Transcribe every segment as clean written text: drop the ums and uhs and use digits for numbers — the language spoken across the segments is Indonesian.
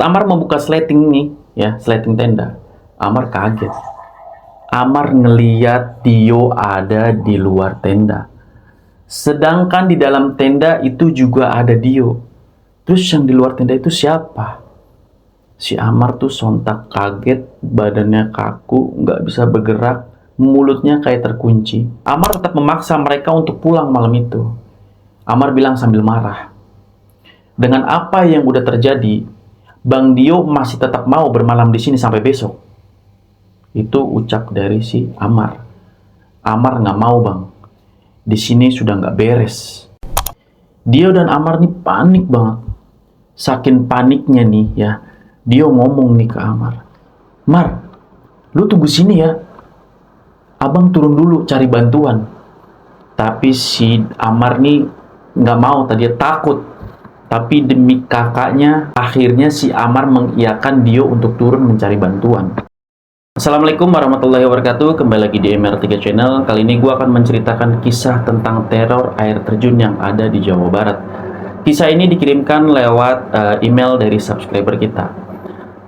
Amar membuka sleting nih, ya, sleting tenda, Amar kaget. Amar ngeliat Dio ada di luar tenda. Sedangkan di dalam tenda itu juga ada Dio. Terus yang di luar tenda itu siapa? Si Amar tuh sontak kaget, badannya kaku, nggak bisa bergerak, mulutnya kayak terkunci. Amar tetap memaksa mereka untuk pulang malam itu. Amar bilang sambil marah, dengan apa yang udah terjadi, Bang Dio masih tetap mau bermalam di sini sampai besok. Itu ucap dari si Amar. Amar nggak mau, Bang. Di sini sudah nggak beres. Dio dan Amar nih panik banget. Saking paniknya nih ya, Dio ngomong nih ke Amar, Mar, lu tunggu sini ya. Abang turun dulu cari bantuan. Tapi si Amar nih nggak mau, tadinya takut. Tapi demi kakaknya, akhirnya si Amar mengiyakan Dio untuk turun mencari bantuan. Assalamualaikum warahmatullahi wabarakatuh. Kembali lagi di MR3 Channel. Kali ini gue akan menceritakan kisah tentang teror air terjun yang ada di Jawa Barat. Kisah ini dikirimkan lewat email dari subscriber kita.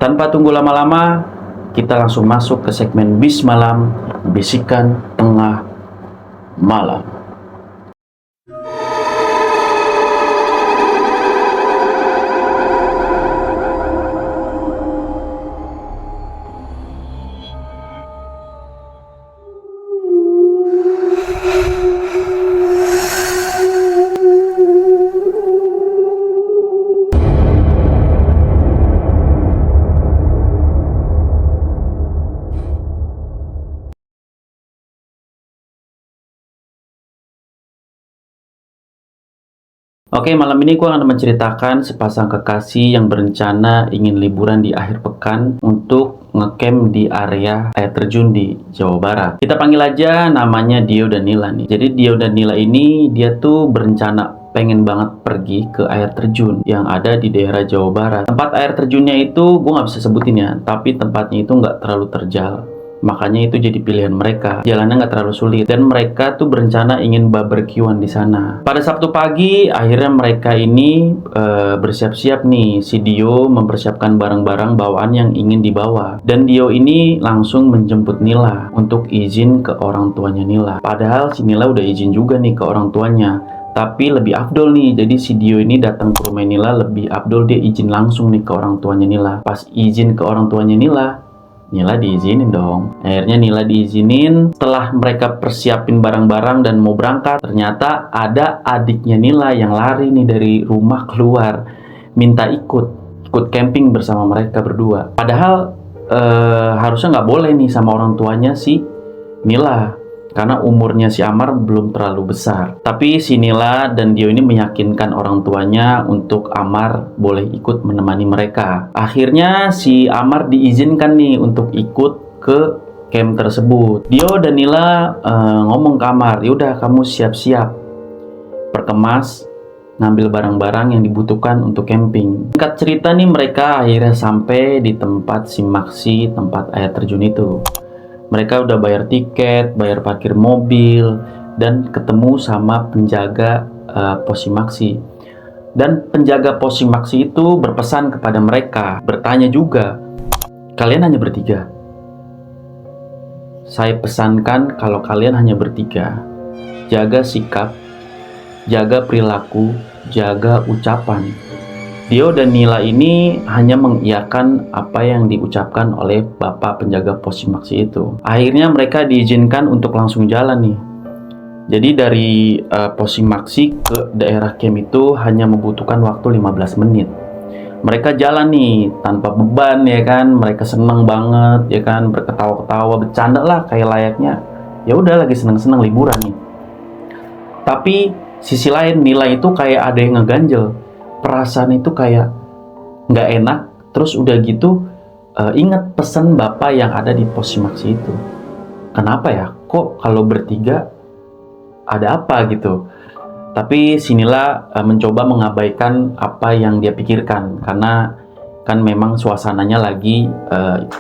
Tanpa tunggu lama-lama, kita langsung masuk ke segmen Bis Malam, Bisikan Tengah Malam. Oke, malam ini gue akan menceritakan sepasang kekasih yang berencana ingin liburan di akhir pekan untuk ngecamp di area air terjun di Jawa Barat. Kita panggil aja namanya Dio dan Nila nih. Jadi Dio dan Nila ini dia tuh berencana pengen banget pergi ke air terjun yang ada di daerah Jawa Barat. Tempat air terjunnya itu gue nggak bisa sebutin ya, tapi tempatnya itu nggak terlalu terjal. Makanya itu jadi pilihan mereka. Jalannya nggak terlalu sulit dan mereka tuh berencana ingin barbekyuan di sana. Pada Sabtu pagi, akhirnya mereka ini bersiap-siap nih. Si Dio mempersiapkan barang-barang bawaan yang ingin dibawa. Dan Dio ini langsung menjemput Nila untuk izin ke orang tuanya Nila. Padahal si Nila udah izin juga nih ke orang tuanya. Tapi lebih afdol nih, jadi si Dio ini datang ke rumah Nila lebih afdol, dia izin langsung nih ke orang tuanya Nila. Pas izin ke orang tuanya Nila diizinin dong. Akhirnya Nila diizinin. Setelah mereka persiapin barang-barang dan mau berangkat, ternyata ada adiknya Nila yang lari nih dari rumah keluar, minta ikut camping bersama mereka berdua. Padahal harusnya nggak boleh nih sama orang tuanya si Nila, karena umurnya si Amar belum terlalu besar. Tapi si Nila dan Dio ini meyakinkan orang tuanya untuk Amar boleh ikut menemani mereka. Akhirnya si Amar diizinkan nih untuk ikut ke camp tersebut. Dio dan Nila ngomong ke Amar, yaudah kamu siap-siap, perkemas, ngambil barang-barang yang dibutuhkan untuk camping. Singkat cerita nih, mereka akhirnya sampai di tempat Simaksi, tempat air terjun itu. Mereka udah bayar tiket, bayar parkir mobil, dan ketemu sama penjaga pos Simaksi. Dan penjaga pos Simaksi itu berpesan kepada mereka, bertanya juga, kalian hanya bertiga? Saya pesankan kalau kalian hanya bertiga, jaga sikap, jaga perilaku, jaga ucapan. Dio dan Nila ini hanya mengiyakan apa yang diucapkan oleh bapak penjaga pos Simaksi itu. Akhirnya mereka diizinkan untuk langsung jalan nih. Jadi dari pos Simaksi ke daerah camp itu hanya membutuhkan waktu 15 menit. Mereka jalan nih tanpa beban ya kan. Mereka seneng banget ya kan, berketawa-ketawa, bercanda lah kayak layaknya ya udah lagi seneng-seneng liburan nih. Tapi sisi lain Nila itu kayak ada yang ngeganjel. Perasaan itu kayak nggak enak. Terus udah gitu ingat pesan bapak yang ada di pos Simaksi itu. Kenapa ya? Kok kalau bertiga ada apa gitu? Tapi Nila mencoba mengabaikan apa yang dia pikirkan, karena kan memang suasananya lagi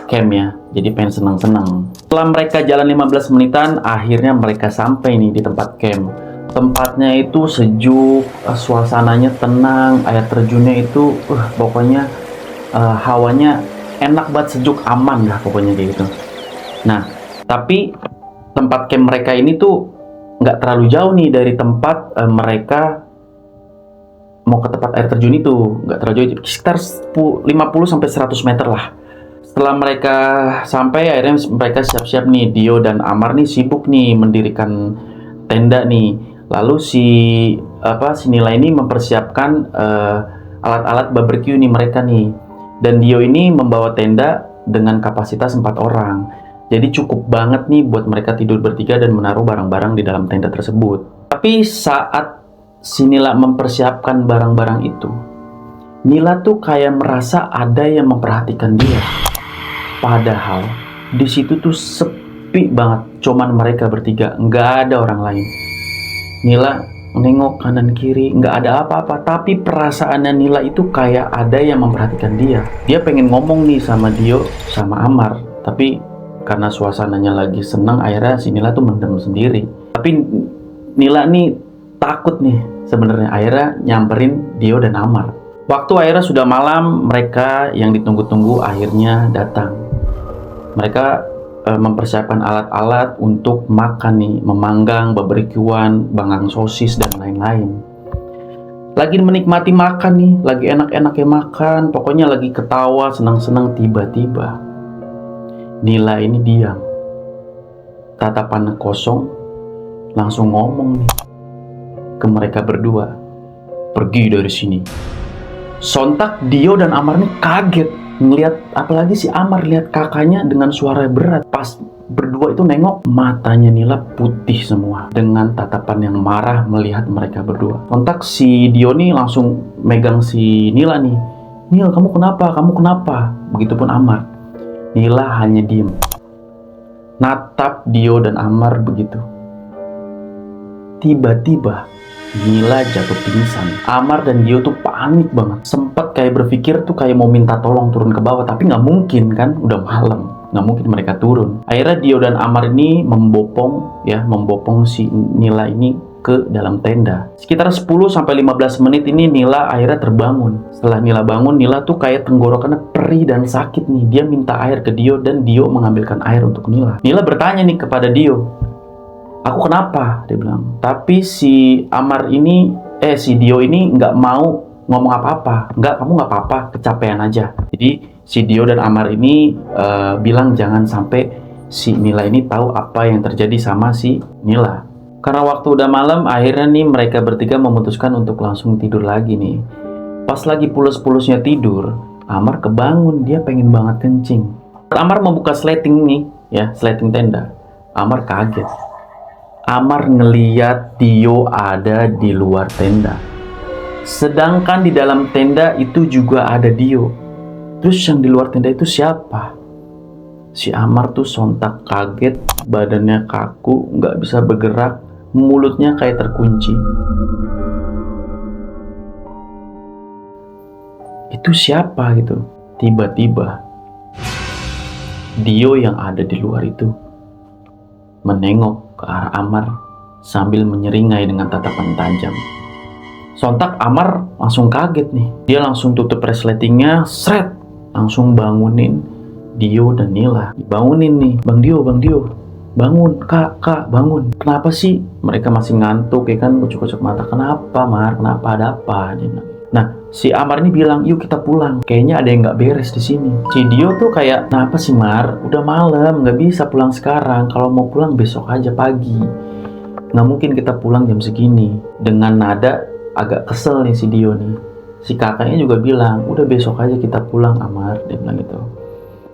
camp ya, jadi pengen senang-senang. Setelah mereka jalan 15 menitan, akhirnya mereka sampai nih di tempat camp. Tempatnya itu sejuk, suasananya tenang, air terjunnya itu pokoknya hawanya enak banget, sejuk, aman lah pokoknya kayak gitu. Nah, tapi tempat camp mereka ini tuh nggak terlalu jauh nih dari tempat mereka mau ke tempat air terjun itu. Nggak terlalu jauh, sekitar 50-100 meter lah. Setelah mereka sampai, akhirnya mereka siap-siap nih. Dio dan Amar nih sibuk nih mendirikan tenda nih. Lalu si Nila ini mempersiapkan alat-alat barbecue nih mereka nih. Dan Dio ini membawa tenda dengan kapasitas 4 orang. Jadi cukup banget nih buat mereka tidur bertiga dan menaruh barang-barang di dalam tenda tersebut. Tapi saat si Nila mempersiapkan barang-barang itu, Nila tuh kayak merasa ada yang memperhatikan dia. Padahal di situ tuh sepi banget, cuman mereka bertiga, nggak ada orang lain. Nila nengok kanan kiri, nggak ada apa-apa, tapi perasaannya Nila itu kayak ada yang memperhatikan dia. Dia pengen ngomong nih sama Dio, sama Amar, tapi karena suasananya lagi senang, akhirnya si Nila tuh mendem sendiri. Tapi Nila nih takut nih sebenarnya, akhirnya nyamperin Dio dan Amar. Waktu akhirnya sudah malam, mereka yang ditunggu-tunggu akhirnya datang. Mereka mempersiapkan alat-alat untuk makan nih, memanggang, barbekyuan, banggang sosis dan lain-lain. Lagi menikmati makan nih, lagi enak-enaknya makan, pokoknya lagi ketawa, senang-senang. Tiba-tiba Nila ini diam, tatapannya kosong, langsung ngomong nih ke mereka berdua, "Pergi dari sini." Sontak Dio dan Amar nih kaget ngelihat, apalagi si Amar lihat kakaknya dengan suara berat. Pas berdua itu nengok, matanya Nila putih semua dengan tatapan yang marah melihat mereka berdua. Sontak si Dio nih langsung megang si Nila nih. "Nil, kamu kenapa? Kamu kenapa?" Begitupun Amar. Nila hanya diem, natap Dio dan Amar begitu. Tiba-tiba Nila jatuh pingsan. Amar dan Dio tuh panik banget. Sempat kayak berpikir tuh kayak mau minta tolong turun ke bawah, tapi nggak mungkin kan, udah malam, nggak mungkin mereka turun. Akhirnya Dio dan Amar ini membopong si Nila ini ke dalam tenda. Sekitar 10-15 menit ini Nila akhirnya terbangun. Setelah Nila bangun, Nila tuh kayak tenggorokannya perih dan sakit nih. Dia minta air ke Dio dan Dio mengambilkan air untuk Nila. Nila bertanya nih kepada Dio, "Aku kenapa?" dia bilang. Tapi si Dio ini nggak mau ngomong apa-apa. "Nggak, kamu nggak apa-apa, kecapean aja." Jadi si Dio dan Amar ini bilang jangan sampai si Nila ini tahu apa yang terjadi sama si Nila. Karena waktu udah malam, akhirnya nih mereka bertiga memutuskan untuk langsung tidur lagi nih. Pas lagi pules-pulesnya tidur, Amar kebangun, dia pengen banget kencing. Amar membuka sleting nih, sleting tenda. Amar kaget. Amar ngeliat Dio ada di luar tenda. Sedangkan di dalam tenda itu juga ada Dio. Terus yang di luar tenda itu siapa? Si Amar tuh sontak kaget, badannya kaku, nggak bisa bergerak, mulutnya kayak terkunci. Itu siapa gitu? Tiba-tiba Dio yang ada di luar itu menengok ke arah Amar sambil menyeringai dengan tatapan tajam. Sontak Amar langsung kaget nih. Dia langsung tutup resletingnya, sret, langsung bangunin Dio dan Nila. Bangunin nih, Bang Dio, bangun, kak, bangun. Kenapa sih? Mereka masih ngantuk ya kan, kucuk-kucuk mata. "Kenapa, Mar? Kenapa, ada apa?" Dia bilang. Nah, si Amar ini bilang, "Yuk kita pulang. Kayaknya ada yang nggak beres di sini." Si Dio tuh kayak, "Kenapa sih, Mar? Udah malam, nggak bisa pulang sekarang. Kalau mau pulang besok aja pagi. Nggak mungkin kita pulang jam segini." Dengan nada agak kesel nih si Dio nih. Si kakaknya juga bilang, "Udah besok aja kita pulang, Amar." Dia bilang gitu.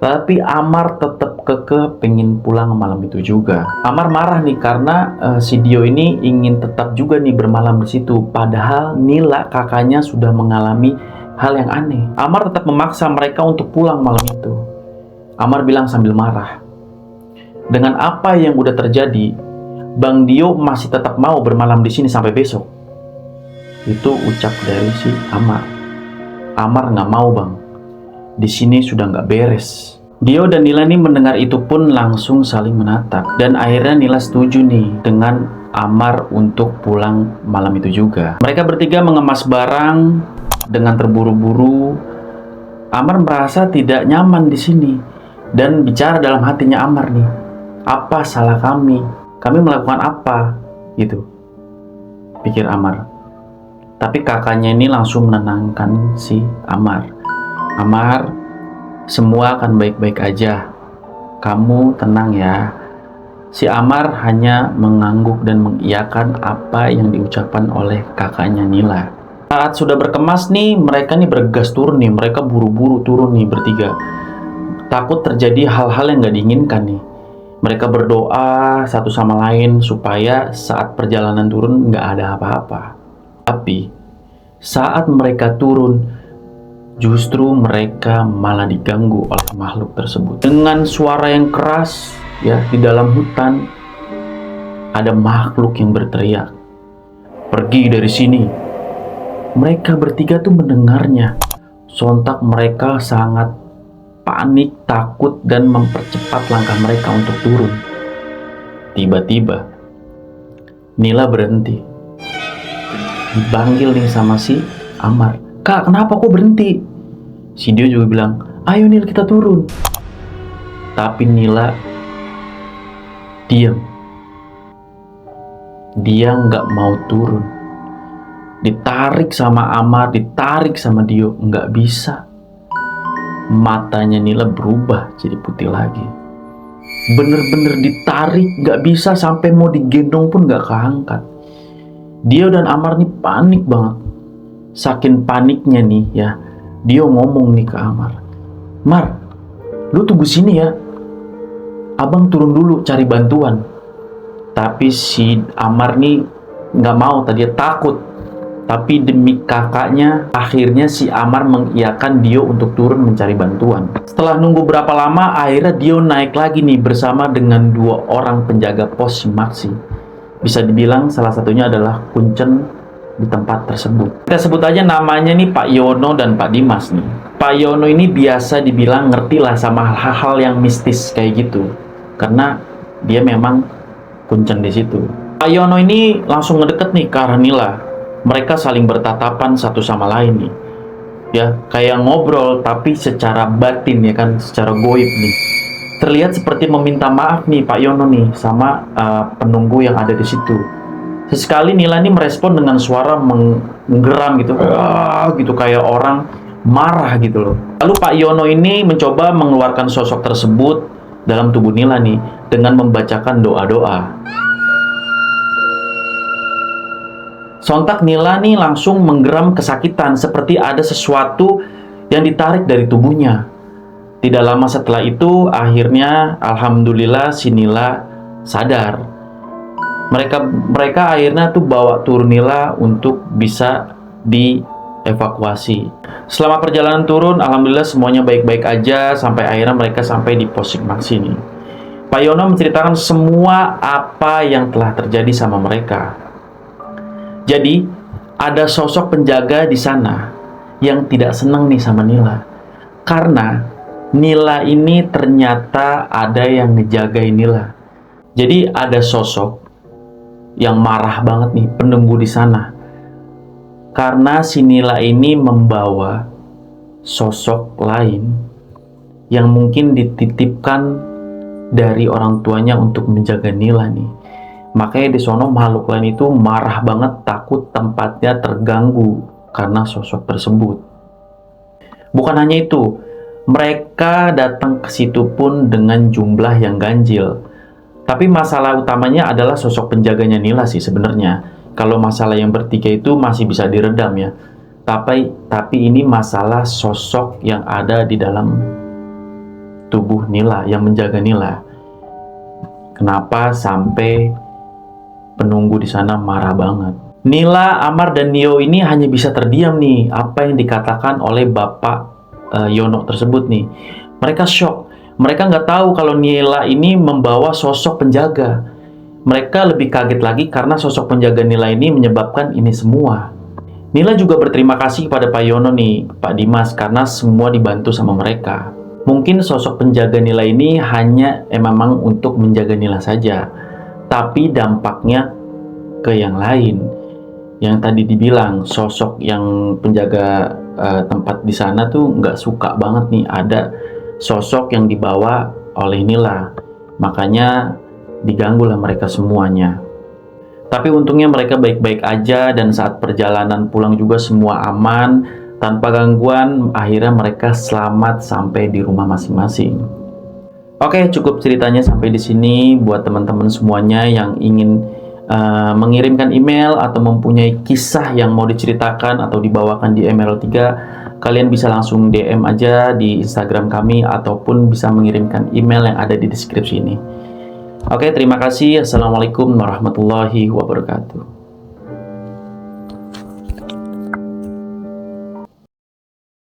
Tapi Amar tetap kekeh pengen pulang malam itu juga. Amar marah nih karena si Dio ini ingin tetap juga nih bermalam di situ. Padahal Nila kakaknya sudah mengalami hal yang aneh. Amar tetap memaksa mereka untuk pulang malam itu. Amar bilang sambil marah, "Dengan apa yang udah terjadi, Bang Dio masih tetap mau bermalam di sini sampai besok." Itu ucap dari si Amar. Amar nggak mau, Bang. Di sini sudah nggak beres. Dio dan Nila nih mendengar itu pun langsung saling menatap. Dan akhirnya Nila setuju nih dengan Amar untuk pulang malam itu juga. Mereka bertiga mengemas barang dengan terburu-buru. Amar merasa tidak nyaman di sini dan bicara dalam hatinya Amar nih, apa salah kami? Kami melakukan apa? Gitu, pikir Amar. Tapi kakaknya ini langsung menenangkan si Amar. Amar, semua akan baik-baik aja. Kamu tenang ya. Si Amar hanya mengangguk dan mengiyakan apa yang diucapkan oleh kakaknya Nila. Saat sudah berkemas nih, mereka nih bergegas turun nih. Mereka buru-buru turun nih bertiga. Takut terjadi hal-hal yang gak diinginkan nih. Mereka berdoa satu sama lain supaya saat perjalanan turun gak ada apa-apa. Tapi saat mereka turun, justru mereka malah diganggu oleh makhluk tersebut. Dengan suara yang keras, ya, di dalam hutan ada makhluk yang berteriak, "Pergi dari sini!" Mereka bertiga tuh mendengarnya. Sontak mereka sangat panik, takut, dan mempercepat langkah mereka untuk turun. Tiba-tiba Nila berhenti. Dipanggil nih sama si Amar. "Kak, kenapa kok berhenti?" Si Dio juga bilang, "Ayo Nil, kita turun." Tapi Nila diam. Dia nggak mau turun. Ditarik sama Amar, ditarik sama Dio, nggak bisa. Matanya Nila berubah jadi putih lagi. Bener-bener ditarik, nggak bisa, sampai mau digendong pun nggak keangkat. Dio dan Amar nih panik banget. Saking paniknya nih ya, Dio ngomong nih ke Amar, "Mar, lu tunggu sini ya. Abang turun dulu cari bantuan." Tapi si Amar nih nggak mau, tadinya takut. Tapi demi kakaknya, akhirnya si Amar mengiyakan Dio untuk turun mencari bantuan. Setelah nunggu berapa lama, akhirnya Dio naik lagi nih bersama dengan 2 orang penjaga pos si Maksi. Bisa dibilang salah satunya adalah kuncen di tempat tersebut. Kita sebut aja namanya nih Pak Yono dan Pak Dimas nih. Pak Yono ini biasa dibilang ngerti lah sama hal-hal yang mistis kayak gitu, karena dia memang kuncen di situ. Pak Yono ini langsung ngedeket nih ke arah Nila. Mereka saling bertatapan satu sama lain nih, ya, kayak ngobrol tapi secara batin, ya kan, secara goib nih. Terlihat seperti meminta maaf nih Pak Yono nih sama penunggu yang ada di situ. Sesekali Nila nih merespon dengan suara menggeram gitu, gitu kayak orang marah gitu loh. Lalu Pak Yono ini mencoba mengeluarkan sosok tersebut dalam tubuh Nila nih dengan membacakan doa-doa. Sontak Nila nih langsung menggeram kesakitan, seperti ada sesuatu yang ditarik dari tubuhnya. Tidak lama setelah itu, akhirnya alhamdulillah si Nila sadar. Mereka akhirnya tuh bawa turun Nila untuk bisa dievakuasi. Selama perjalanan turun, alhamdulillah semuanya baik-baik aja sampai akhirnya mereka sampai di pos Maksi nih. Pak Yono menceritakan semua apa yang telah terjadi sama mereka. Jadi, ada sosok penjaga di sana yang tidak senang nih sama Nila. Karena Nila ini ternyata ada yang ngejagain Nila. Jadi, ada sosok yang marah banget nih, penunggu di sana. Karena si Nila ini membawa sosok lain yang mungkin dititipkan dari orang tuanya untuk menjaga Nila nih. Makanya di sono makhluk lain itu marah banget, takut tempatnya terganggu karena sosok tersebut. Bukan hanya itu, mereka datang ke situ pun dengan jumlah yang ganjil. Tapi masalah utamanya adalah sosok penjaganya Nila sih sebenarnya. Kalau masalah yang bertiga itu masih bisa diredam ya. Tapi ini masalah sosok yang ada di dalam tubuh Nila, yang menjaga Nila. Kenapa sampai penunggu di sana marah banget? Nila, Amar, dan Nio ini hanya bisa terdiam nih apa yang dikatakan oleh Bapak Yono tersebut nih. Mereka shock. Mereka nggak tahu kalau Nila ini membawa sosok penjaga. Mereka lebih kaget lagi karena sosok penjaga Nila ini menyebabkan ini semua. Nila juga berterima kasih kepada Pak Yono nih, Pak Dimas, karena semua dibantu sama mereka. Mungkin sosok penjaga Nila ini hanya memang untuk menjaga Nila saja, tapi dampaknya ke yang lain. Yang tadi dibilang, sosok yang penjaga tempat di sana tuh nggak suka banget nih ada sosok yang dibawa oleh Nila. Makanya diganggu lah mereka semuanya. Tapi untungnya mereka baik-baik aja dan saat perjalanan pulang juga semua aman, tanpa gangguan. Akhirnya mereka selamat sampai di rumah masing-masing. Oke, cukup ceritanya sampai di sini. Buat teman-teman semuanya yang ingin mengirimkan email atau mempunyai kisah yang mau diceritakan atau dibawakan di Emerald 3, kalian bisa langsung DM aja di Instagram kami ataupun bisa mengirimkan email yang ada di deskripsi ini. Oke, terima kasih. Assalamualaikum warahmatullahi wabarakatuh.